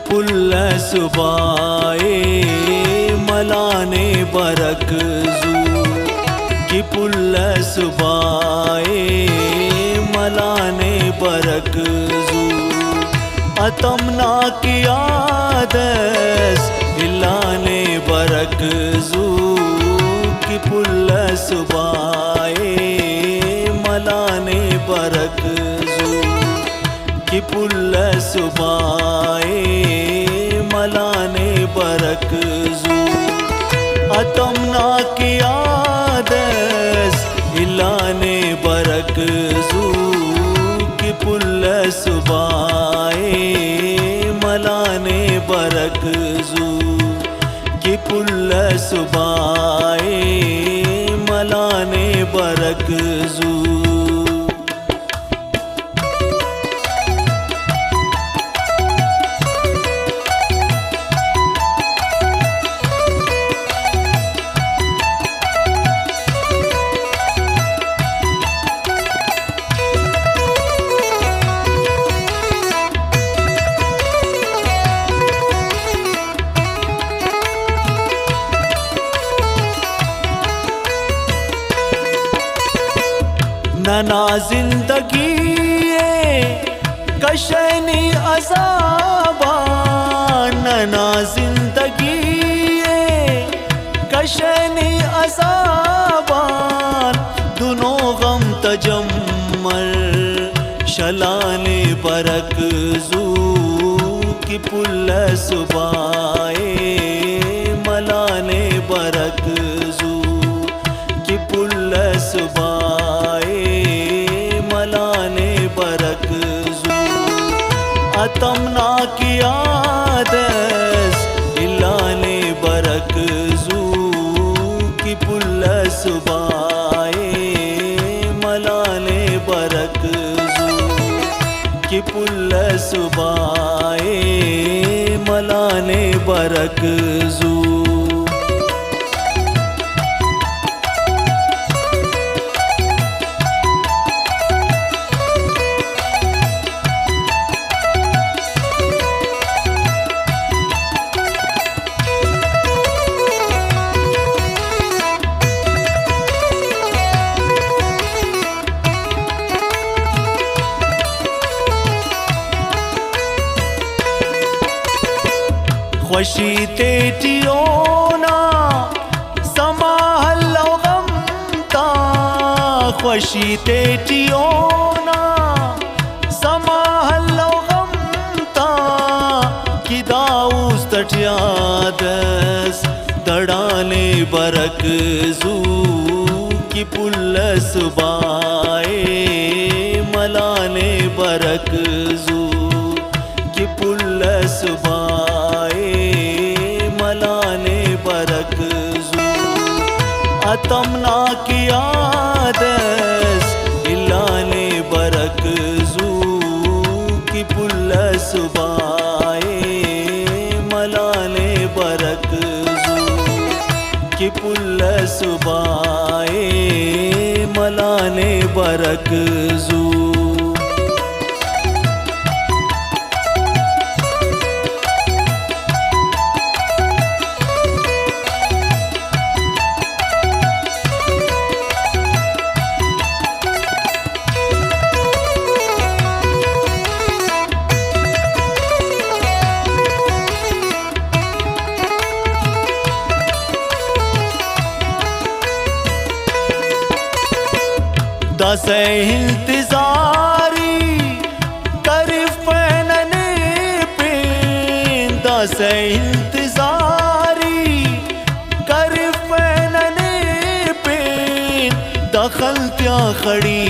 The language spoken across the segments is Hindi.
पुल्ल सुबाए मलाने बरक जू कि पुल्ल सुबाए मलाने बरक जू अतमना की आदस इलाने बरक जू कि पुल्ल सुबाए मलाने बरक जू कि पुल्ल सुबाए मलाने बरक जू अतमना की आदस इलाने बरक जू कि पुल्ल सुबाए मलाने बरक जू कि पुल्ल सुबाए मलाने बरक जू नना जिंदगी कशनी अज़ाबा नना जिंदगी कशनी अज़ाबा दुनो गम तजम्मल शलाने बरक जू कि पुल्ल सुबाए मलाने बरक जू कि पुल्ल सुबाए मलाने बरक जू अतमना की आदस इलाने बरक जू कि पुल्ल सुबाए मलाने बरक जू कि पुल्ल सुबाए मलाने बरक जू ख्वशी तेटियोना समाहल्लो गमता ख्वशी तेटियोना समाहल्लो गमता कि दाऊस तटियादस दड़ाने बरक जू कि पुल्ल सुबाए मलाने बरक जू कि पुल्ल सुबाए मलाने बरक जू अतमना की आदस इलाने बरक जू कि पुल्ल सुबाए मलाने बरक जू कि पुल्ल सुबाए मलाने बरक जू दस इंतजारी करिफ पहनने पे दस इंतजारी करिफ पहनने पे दखल त्या खड़ी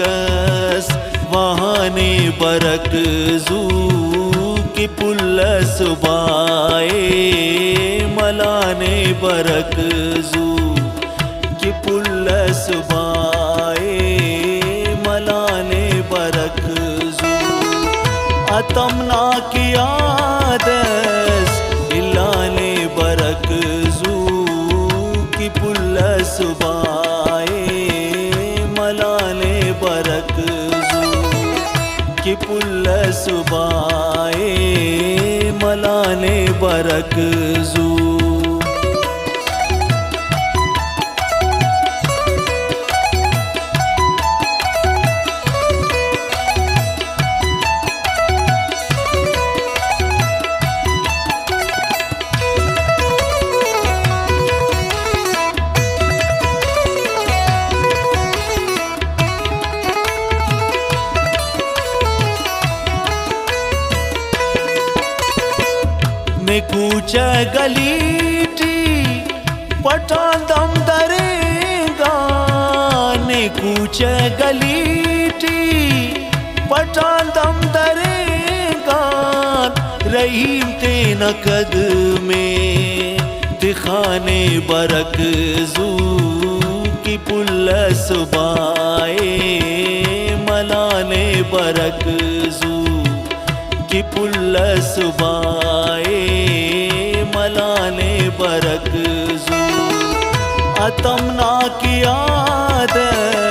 कस वहाने बरक जू कि पुल्ल सुबाए मलाने बरक जू कि पुल्ल सुबाए मलाने बरक जू अतमना की आदस इलाने बरक जू कि पुल्ल सुबाए मलाने बरक जू कि पुल्ल सुबाए मला बरकजू में कूच गलीटी पटांदम दरेगा ने कूच गलीटी पटांदम दरेगा रहीम ते नकद में दिखाने बरकजू की पुल्लस बाए मलाने बरकजू की पुल्लस बाए मलाने बरकजू अतमना की आदत